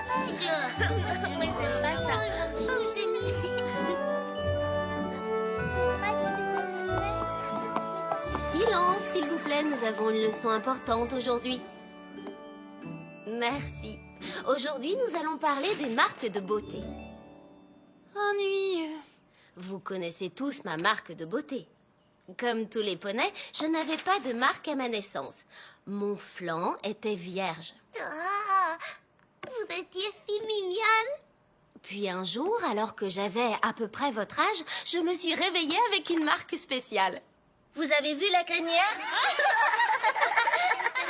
Moi, j'aime pas ça. J'ai mis... Silence, s'il vous plaît, nous avons une leçon importante aujourd'hui. Merci. Aujourd'hui, nous allons parler des marques de beauté. Ennuyeux. Vous connaissez tous ma marque de beauté. Comme tous les poneys, je n'avais pas de marque à ma naissance. Mon flanc était vierge. Ah, vous étiez si mignonne. Puis un jour, alors que j'avais à peu près votre âge, je me suis réveillée avec une marque spéciale. Vous avez vu la crinière?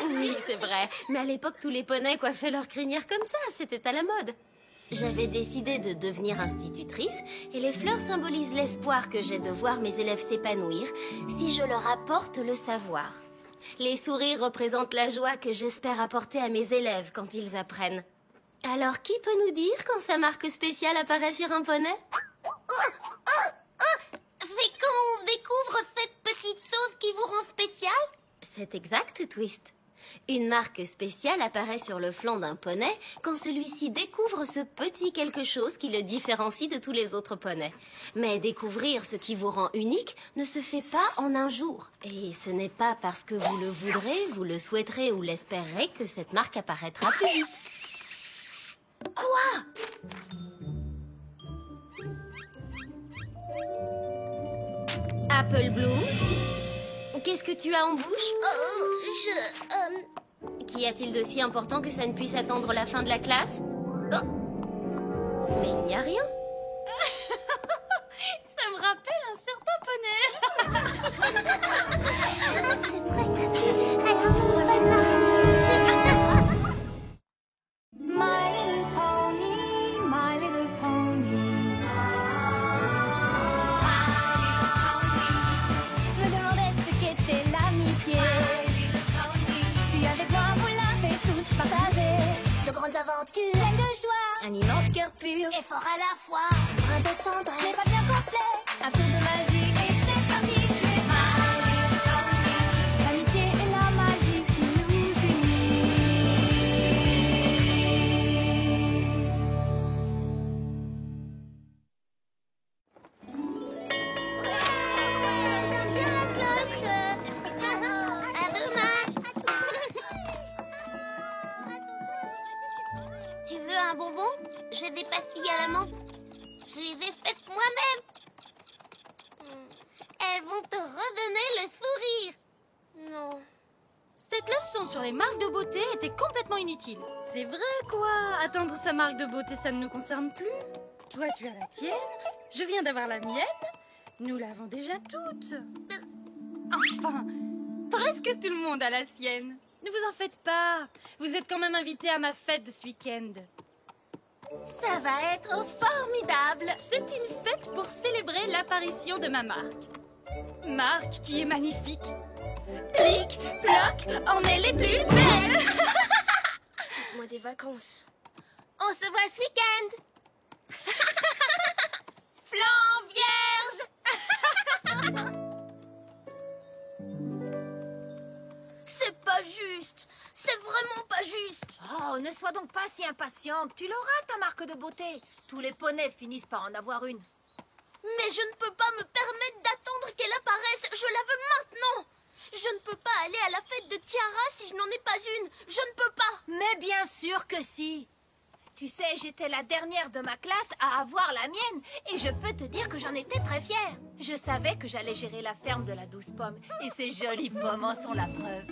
Oui, c'est vrai. Mais à l'époque, tous les poneys coiffaient leur crinière comme ça. C'était à la mode. J'avais décidé de devenir institutrice et les fleurs symbolisent l'espoir que j'ai de voir mes élèves s'épanouir si je leur apporte le savoir. Les sourires représentent la joie que j'espère apporter à mes élèves quand ils apprennent. Alors, qui peut nous dire quand sa marque spéciale apparaît sur un poney? C'est quand on découvre cette petite chose qui vous rend spécial? C'est exact, Twist. Une marque spéciale apparaît sur le flanc d'un poney quand celui-ci découvre ce petit quelque chose qui le différencie de tous les autres poneys. Mais découvrir ce qui vous rend unique ne se fait pas en un jour. Et ce n'est pas parce que vous le voudrez, vous le souhaiterez ou l'espérerez que cette marque apparaîtra plus vite. Quoi? Apple Bloom, qu'est-ce que tu as en bouche? Qu'y a-t-il de si important que ça ne puisse attendre la fin de la classe? Mais il n'y a rien. Ça me rappelle un certain poney. C'est vrai, t'as vu? Elle a une bonne marque. My little pony, my little pony. Je me demandais ce qu'était l'amitié. Puis avec moi, vous l'avez tous partagé. De grandes aventures, Pleine de joie, un immense cœur pur. et fort à la fois. Un de tendresse, c'est pas bien complet. Un tour de magie et c'est parti. C'est My Little Pony. L'amitié et la magie qui nous unit. J'aime bien la cloche. À demain. Tu veux un bonbon? J'ai des pastilles à la menthe. Je les ai faites moi-même. Elles vont te redonner le sourire. Non. Cette leçon sur les marques de beauté était complètement inutile. C'est vrai, quoi. Attendre sa marque de beauté, ça ne nous concerne plus. Toi, tu as la tienne. Je viens d'avoir la mienne. Nous l'avons déjà toutes. Enfin, presque tout le monde a la sienne. Ne vous en faites pas. Vous êtes quand même invités à ma fête de ce week-end. Ça va être formidable. C'est une fête pour célébrer l'apparition de ma marque. Marque qui est magnifique. Plic, ploc, on est les plus belles. Faites-moi des vacances. On se voit ce week-end. Flanc vierge. C'est pas juste. C'est vraiment pas juste. Oh, ne sois donc pas si impatiente. Tu l'auras, ta marque de beauté. Tous les poneys finissent par en avoir une. Mais je ne peux pas me permettre d'attendre qu'elle apparaisse. Je la veux maintenant. Je ne peux pas aller à la fête de Tiara si je n'en ai pas une. Je ne peux pas. Mais bien sûr que si. Tu sais, j'étais la dernière de ma classe à avoir la mienne. Et je peux te dire que j'en étais très fière. Je savais que j'allais gérer la ferme de la douce pomme. Et ces jolies pommes en sont la preuve.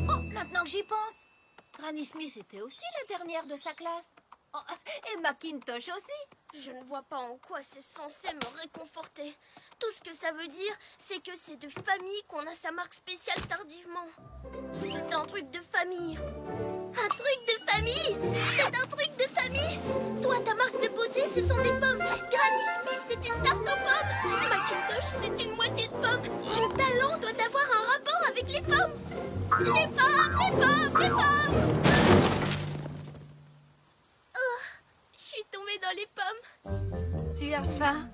Oh, maintenant que j'y pense. Granny Smith était aussi la dernière de sa classe. Oh, et Macintosh aussi. Je ne vois pas en quoi c'est censé me réconforter. Tout ce que ça veut dire, c'est que c'est de famille qu'on a sa marque spéciale tardivement. C'est un truc de famille. Un truc de famille. C'est un truc de famille. Toi, ta marque de beauté, ce sont des pommes. Granny Smith, c'est une tarte aux pommes. Macintosh, c'est une moitié de pomme. Mon talent doit avoir un rapport avec les pommes. Les pommes, les pommes, les pommes. Oh, je suis tombée dans les pommes. Tu as faim?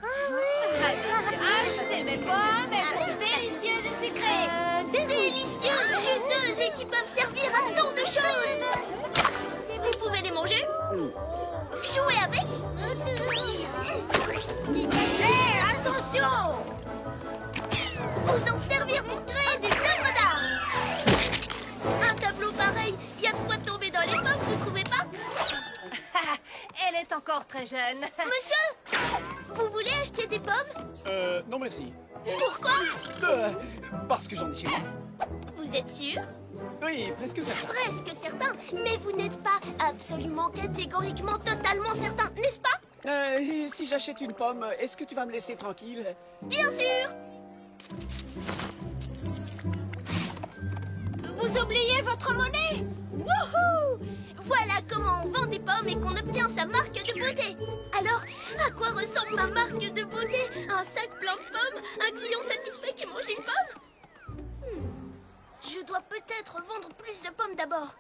Achetez mes pommes, elles sont délicieuses et sucrées. Délicieuses, juteuses et qui peuvent servir à tant de choses. Vous pouvez les manger? vous en servir pour créer des œuvres d'art. Un tableau pareil, il y a de quoi tomber dans les pommes, vous trouvez pas? Elle est encore très jeune. Monsieur, vous voulez acheter des pommes? Non merci. Pourquoi? Parce que j'en ai chez moi. Vous êtes sûr? Oui, presque certain. Presque certain, mais vous n'êtes pas absolument catégoriquement totalement certain, n'est-ce pas? Et si j'achète une pomme, est-ce que tu vas me laisser tranquille? Bien sûr. Vous oubliez votre monnaie? Wouhou! Voilà comment on vend des pommes et qu'on obtient sa marque de beauté. Alors, à quoi ressemble ma marque de beauté? Un sac plein de pommes? Un client satisfait qui mange une pomme? Je dois peut-être vendre plus de pommes d'abord.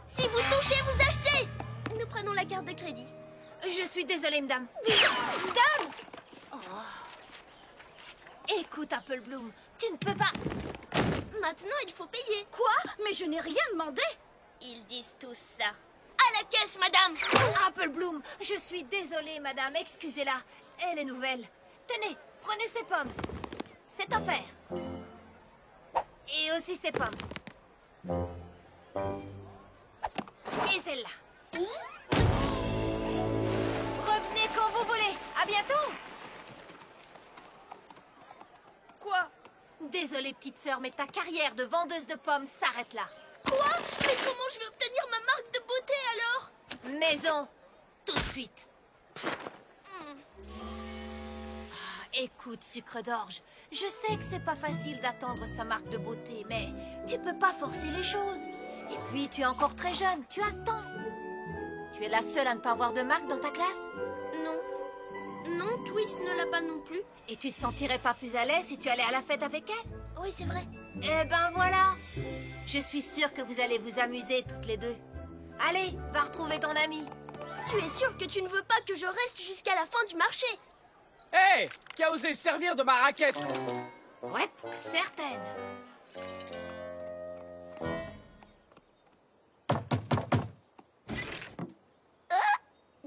Si vous touchez, vous achetez. Nous prenons la carte de crédit. Je suis désolée, madame. Madame! Écoute, Apple Bloom, tu ne peux pas... Maintenant, il faut payer. Quoi? Mais je n'ai rien demandé. Ils disent tous ça. À la caisse, madame. Apple Bloom, je suis désolée, madame, excusez-la. Elle est nouvelle. Tenez, prenez ces pommes. C'est offert. Et aussi ces pommes. Et celle-là. Revenez quand vous voulez. À bientôt. Quoi? Désolée, petite sœur, mais ta carrière de vendeuse de pommes s'arrête là. Quoi? Mais comment je vais obtenir ma marque de beauté alors? Maison, tout de suite. Écoute, sucre d'orge, je sais que c'est pas facile d'attendre sa marque de beauté, mais tu peux pas forcer les choses. Et puis, tu es encore très jeune, tu as le temps. Tu es la seule à ne pas avoir de marque dans ta classe? Non. Non, Twist ne l'a pas non plus. Et tu te sentirais pas plus à l'aise si tu allais à la fête avec elle? Oui, c'est vrai. Eh ben voilà. Je suis sûre que vous allez vous amuser toutes les deux. Allez, va retrouver ton ami. Tu es sûr que tu ne veux pas que je reste jusqu'à la fin du marché? Hé! Qui a osé se servir de ma raquette? Ouais, certaine.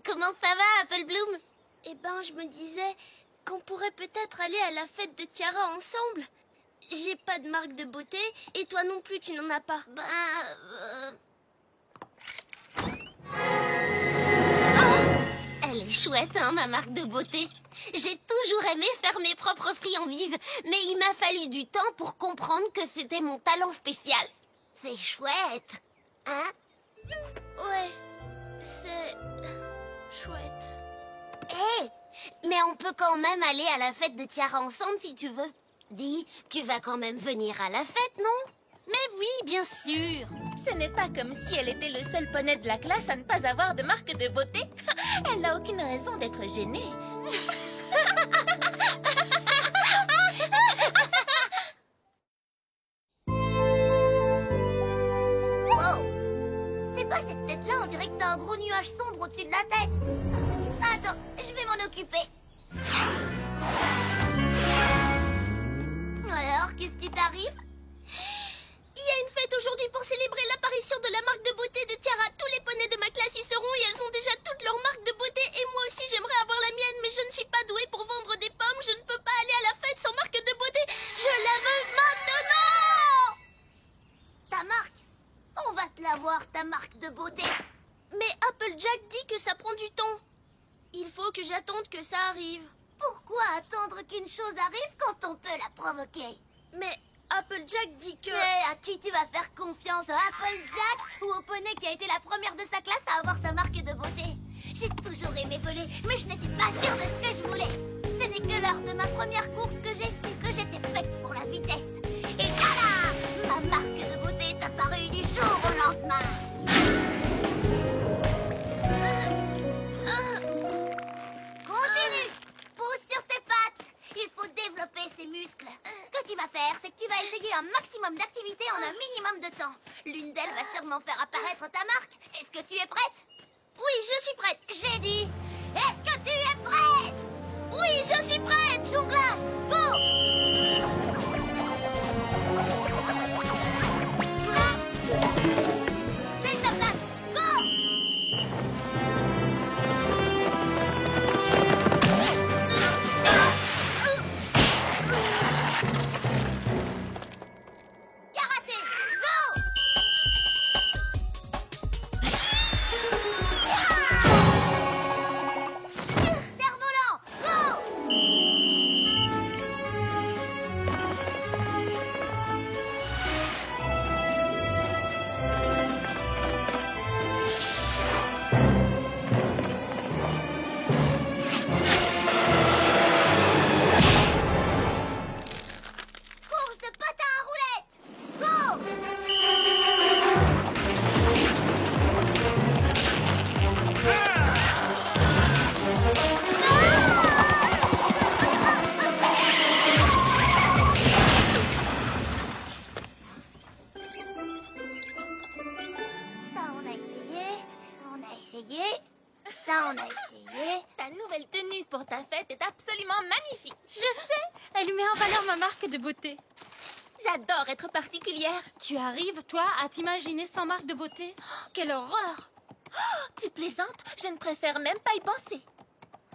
Comment ça va, Apple Bloom? Eh ben, je me disais qu'on pourrait peut-être aller à la fête de Tiara ensemble. J'ai pas de marque de beauté et toi non plus, tu n'en as pas. Elle est chouette, hein, ma marque de beauté. J'ai toujours aimé faire mes propres friandises, mais il m'a fallu du temps pour comprendre que c'était mon talent spécial. C'est chouette, hein? Ouais, c'est chouette. Hé, mais on peut quand même aller à la fête de Tiara ensemble si tu veux. Dis, tu vas quand même venir à la fête, non? Mais oui, bien sûr. Ce n'est pas comme si elle était le seul poney de la classe à ne pas avoir de marque de beauté. Elle n'a aucune raison d'être gênée. Wow! C'est quoi cette tête-là? On dirait que t'as un gros nuage sombre au-dessus de la tête. Attends, je vais m'en occuper. Alors, qu'est-ce qui t'arrive? Il y a une fête aujourd'hui pour célébrer l'apparition de la marque de beauté de Tiara. Tous les poneys de ma classe y seront et elles ont déjà toutes leurs marques de beauté. Et moi aussi, j'aimerais avoir la mienne, mais je ne suis pas douée pour vendre des pommes. Je ne peux pas aller à la fête sans marque de beauté. Je la veux maintenant! Ta marque? On va te l'avoir, ta marque de beauté. Mais Applejack dit que ça prend du temps. Il faut que j'attende que ça arrive. Pourquoi attendre qu'une chose arrive quand on peut la provoquer? Mais Applejack dit que... Mais à qui tu vas faire confiance? À Applejack ou au poney qui a été la première de sa classe à avoir sa marque de beauté? J'ai toujours aimé voler, mais je n'étais pas sûre de ce que je voulais. Ce n'est que lors de ma première course que j'ai su que j'étais faite pour la vitesse. Et voilà! Ma marque de beauté est apparue du jour au lendemain. Continue! Pousse sur tes pattes! Il faut développer ses muscles. Ce que tu vas faire, c'est que tu vas essayer un maximum d'activités en un minimum de temps. L'une d'elles va sûrement faire apparaître ta marque. Est-ce que tu es prête? Oui, je suis prête. J'ai dit, est-ce que tu es prête? Oui, je suis prête. Jonglage, go! Deltaplane, go! ma marque de beauté. J'adore être particulière. Tu arrives, toi, à t'imaginer sans marque de beauté? Oh, quelle horreur! Tu plaisantes? Je ne préfère même pas y penser.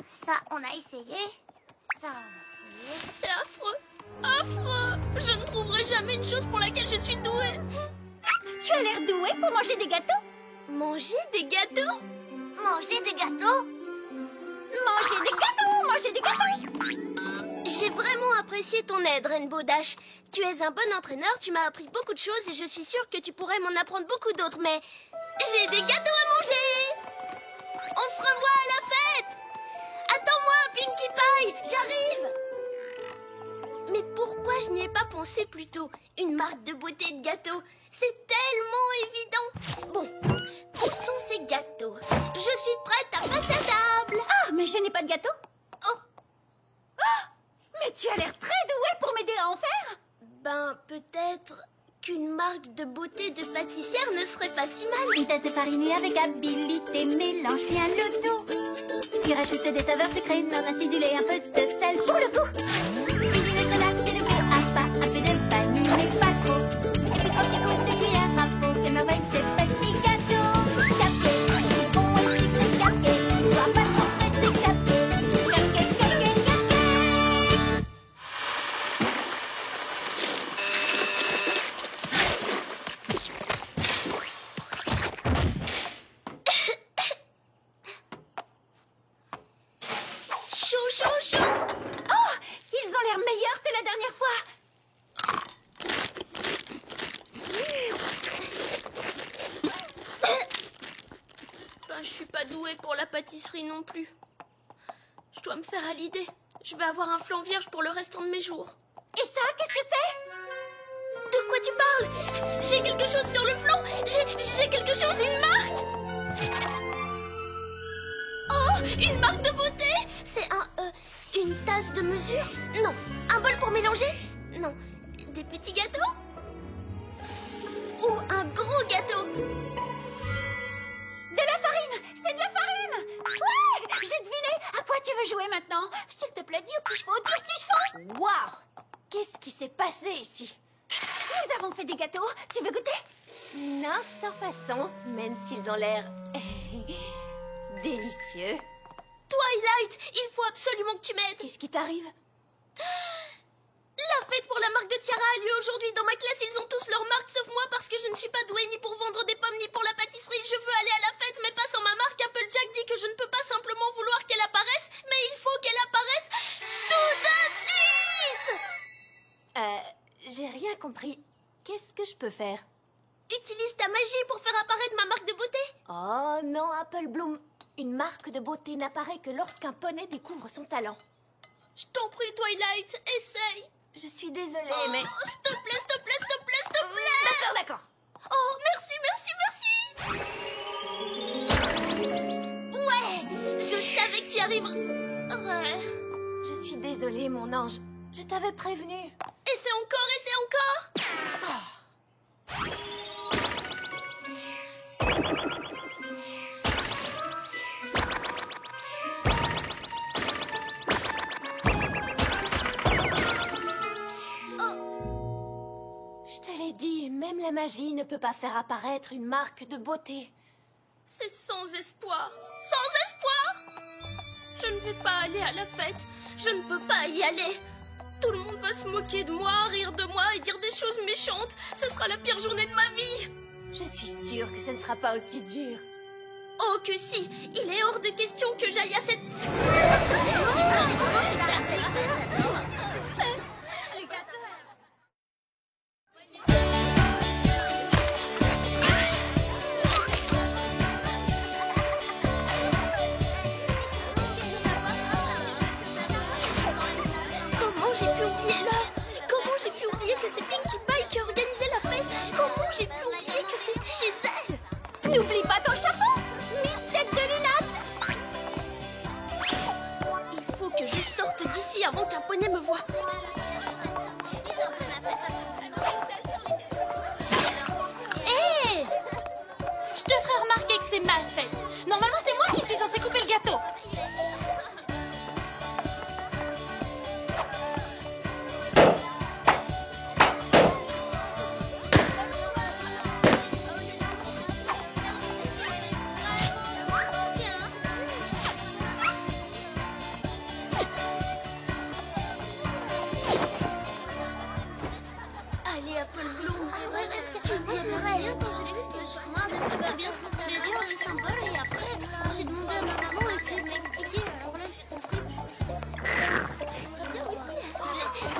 Ça, on a essayé. Ça, on a essayé. C'est affreux. Affreux. Je ne trouverai jamais une chose pour laquelle je suis douée. Tu as l'air douée pour manger des gâteaux. Manger des gâteaux? Manger des gâteaux? Manger des gâteaux, manger des gâteaux. J'ai vraiment apprécié ton aide, Rainbow Dash. Tu es un bon entraîneur, tu m'as appris beaucoup de choses et je suis sûre que tu pourrais m'en apprendre beaucoup d'autres, mais j'ai des gâteaux à manger. On se revoit à la fête. Attends-moi, Pinkie Pie, j'arrive. Mais pourquoi je n'y ai pas pensé plus tôt? Une marque de beauté de gâteaux, c'est tellement évident. Bon, où sont ces gâteaux? Je suis prête à passer à table. Ah, mais je n'ai pas de gâteau. Oh, Mais tu as l'air très douée pour m'aider à en faire. ben peut-être qu'une marque de beauté de pâtissière ne serait pas si mal. Une tasse de farine avec habilité, mélange bien le tout. Puis rajoute des saveurs sucrées, non acidulées, un peu de sel pour le goût. Cuisiner cela, c'est le goût à pas, un peu de vanille, mais pas trop. Et puis 3 petits coups de cuillère à peau, que merveille ces petits gâteaux. Café, bon et sucré, café, sois pas trop pressé, café. Café, café, café. Chou, chou, chou. Oh, ils ont l'air meilleurs que la dernière fois. Ben, je suis pas douée pour la pâtisserie non plus. Je dois me faire à l'idée. Je vais avoir un flanc vierge pour le restant de mes jours. Et ça, qu'est-ce que c'est? De quoi tu parles? J'ai quelque chose sur le flanc. J'ai quelque chose, une marque. Oh, une marque de beauté. C'est une tasse de mesure? Non. Un bol pour mélanger? Non. Des petits gâteaux? Ou un gros gâteau? De la farine. C'est de la farine. Ouais, j'ai deviné. À quoi tu veux jouer maintenant? S'il te plaît, dis au petit chevaux, dis au petit chevaux. Waouh, qu'est-ce qui s'est passé ici? Nous avons fait des gâteaux. Tu veux goûter? Non, sans façon, même s'ils ont l'air délicieux. Twilight, il faut absolument que tu m'aides. Qu'est-ce qui t'arrive? La fête pour la marque de Tiara a lieu aujourd'hui. Dans ma classe, ils ont tous leur marque, sauf moi, parce que je ne suis pas douée ni pour vendre des pommes, ni pour la pâtisserie. Je veux aller à la fête, mais pas sans ma marque. Applejack dit que je ne peux pas simplement vouloir qu'elle apparaisse, mais il faut qu'elle apparaisse tout de suite. J'ai rien compris. Qu'est-ce que je peux faire? Utilise ta magie pour faire apparaître ma marque de beauté. Oh non, Apple Bloom. Une marque de beauté n'apparaît que lorsqu'un poney découvre son talent. Je t'en prie, Twilight, essaye. Je suis désolée, Oh, mais... s'il te plaît, s'il te plaît, s'il te plaît, s'il te plaît. D'accord, d'accord. Oh, merci, merci, merci. Ouais, je savais que tu arriverais. Je suis désolée, mon ange. Je t'avais prévenu. Essaie encore, essaie encore. Je te l'ai dit, même la magie ne peut pas faire apparaître une marque de beauté. C'est sans espoir. Sans espoir. Je ne vais pas aller à la fête. Je ne peux pas y aller. Tout le monde va se moquer de moi, rire de moi et dire des choses méchantes. Ce sera la pire journée de ma vie. Je suis sûre que ce ne sera pas aussi dur. Oh que si. Il est hors de question que j'aille à cette... Comment j'ai pu oublier l'heure? Comment j'ai pu oublier que c'est Pinkie Pie qui organisait la fête? Comment j'ai pu oublier que c'était chez elle? N'oublie pas ton chapeau, Miss Tête de Lunettes. Il faut que je sorte d'ici avant qu'un poney me voie. Hé! Je te ferai remarquer que c'est ma fête. Normalement, c'est moi qui suis censée couper le gâteau. parler, Apple Bloom. Tu y es presque. Bien ce qu'on voulait dire, les symboles, et après, j'ai demandé à ma maman et puis elle m'a expliqué. Alors là, j'ai compris.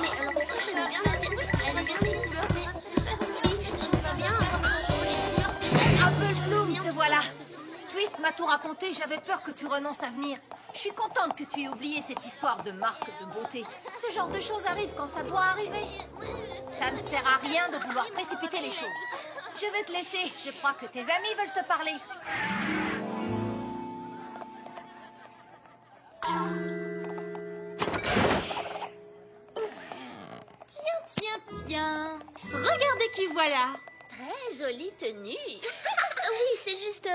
Mais alors aussi, j'aime bien la scène parce qu'elle est bien développée, super jolie. J'aime pas bien Apple Bloom, te voilà. Twist m'a tout raconté, j'avais peur que tu renonces à venir. Je suis contente que tu aies oublié cette histoire de marque de beauté. Ce genre de choses arrive quand ça doit arriver. Ça ne sert à rien de vouloir précipiter les choses. Je vais te laisser, je crois que tes amis veulent te parler. Tiens. Regardez qui voilà. très jolie tenue. Oui, c'est juste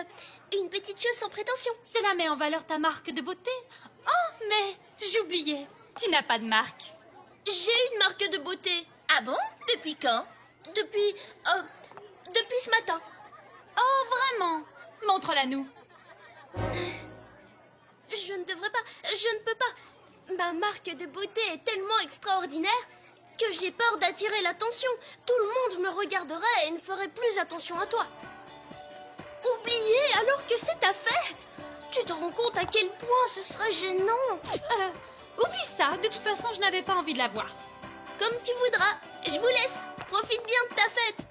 une petite chose sans prétention. Cela met en valeur ta marque de beauté. Oh, mais j'oubliais. Tu n'as pas de marque. J'ai une marque de beauté. Ah bon? Depuis quand? Depuis ce matin. Oh, vraiment? Montre-la nous. Je ne devrais pas, je ne peux pas. Ma marque de beauté est tellement extraordinaire que j'ai peur d'attirer l'attention. Tout le monde me regarderait et ne ferait plus attention à toi. Oublier alors que c'est ta fête. Tu te rends compte à quel point ce serait gênant. Oublie ça. De toute façon, je n'avais pas envie de la voir. Comme tu voudras. Je vous laisse. Profite bien de ta fête.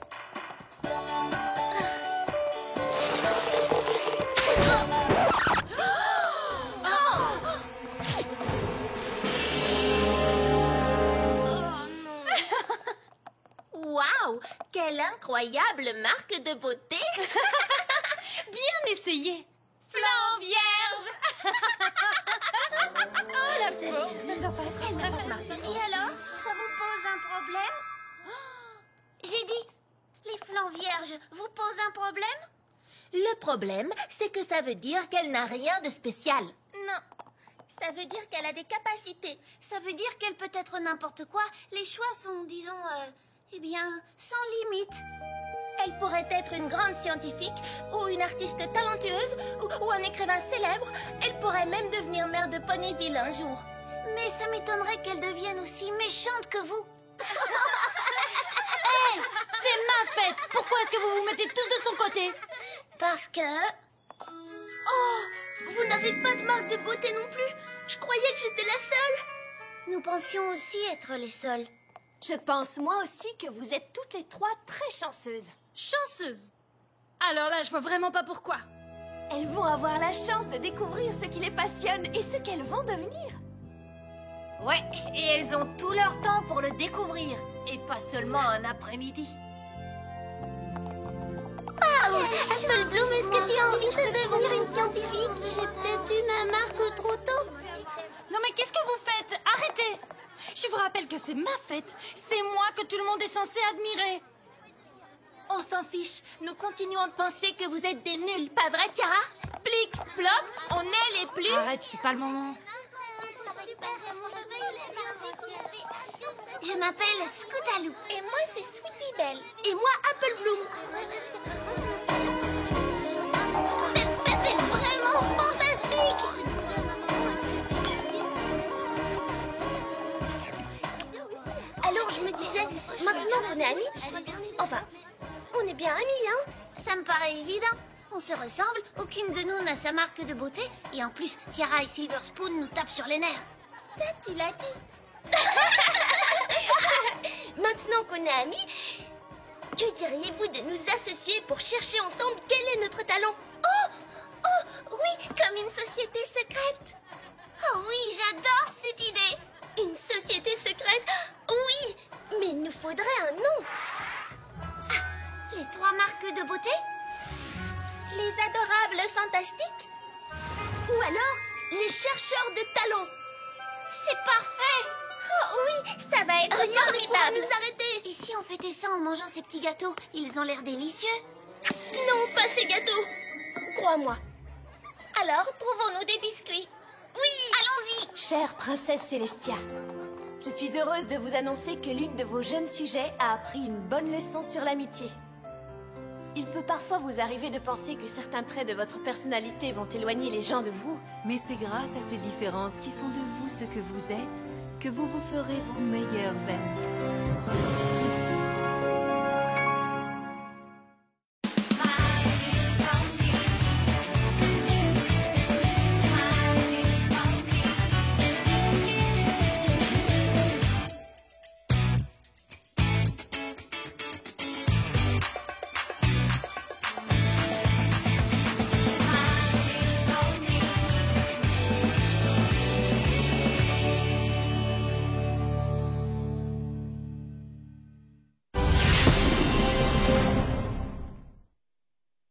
Waouh! Quelle incroyable marque de beauté! Bien essayé. Flan vierge! Oh, la pauvre. Ça ne doit pas être Et alors, ça vous pose un problème? J'ai dit, les flancs vierges vous posent un problème? Le problème, c'est que ça veut dire qu'elle n'a rien de spécial. Non. Ça veut dire qu'elle a des capacités. Ça veut dire qu'elle peut être n'importe quoi. Les choix sont, disons, eh bien, sans limite. Elle pourrait être une grande scientifique, ou une artiste talentueuse, ou un écrivain célèbre. Elle pourrait même devenir maire de Ponyville un jour. Mais ça m'étonnerait qu'elle devienne aussi méchante que vous. Hey, c'est ma fête. Pourquoi est-ce que vous vous mettez tous de son côté? Parce que... Oh, vous n'avez pas de marque de beauté non plus. Je croyais que j'étais la seule. nous pensions aussi être les seuls. Je pense moi aussi que vous êtes toutes les trois très chanceuses. Chanceuse. Alors là, je vois vraiment pas pourquoi. Elles vont avoir la chance de découvrir ce qui les passionne et ce qu'elles vont devenir. Ouais, et elles ont tout leur temps pour le découvrir. Et pas seulement un après-midi. Apple Bloom, est-ce que tu as envie de devenir une scientifique? J'ai peut-être eu ma marque trop tôt. Non mais qu'est-ce que vous faites? Arrêtez! Je vous rappelle que c'est ma fête. C'est moi que tout le monde est censé admirer. On s'en fiche. Nous continuons de penser que vous êtes des nuls, pas vrai, Tiara? Plic, ploc, on est les plus... Arrête, c'est pas le moment. Je m'appelle Scootaloo. Et moi, c'est Sweetie Belle. Et moi, Apple Bloom. Cette fête est vraiment fantastique. Alors je me disais, maintenant qu'on est amis, enfin, on est bien amis, hein? Ça me paraît évident. On se ressemble, aucune de nous n'a sa marque de beauté. Et en plus, Tiara et Silver Spoon nous tapent sur les nerfs. Ça, tu l'as dit. Maintenant qu'on est amis, que diriez-vous de nous associer pour chercher ensemble quel est notre talent? Oh, oui, comme une société secrète. Oh oui, j'adore cette idée. Une société secrète? Oui, mais il nous faudrait un nom. Les trois marques de beauté? Les adorables fantastiques. Ou alors, les chercheurs de talent. C'est parfait. Oh oui, ça va être Rien ne pourra formidable. nous arrêter. Et si on fêtait ça en mangeant ces petits gâteaux? Ils ont l'air délicieux. Non, pas ces gâteaux. Crois-moi. Alors, trouvons-nous des biscuits. Oui, Allons-y. Chère princesse Célestia, je suis heureuse de vous annoncer que l'une de vos jeunes sujets a appris une bonne leçon sur l'amitié. Il peut parfois vous arriver de penser que certains traits de votre personnalité vont éloigner les gens de vous. Mais c'est grâce à ces différences qui font de vous ce que vous êtes que vous vous ferez vos meilleurs amis.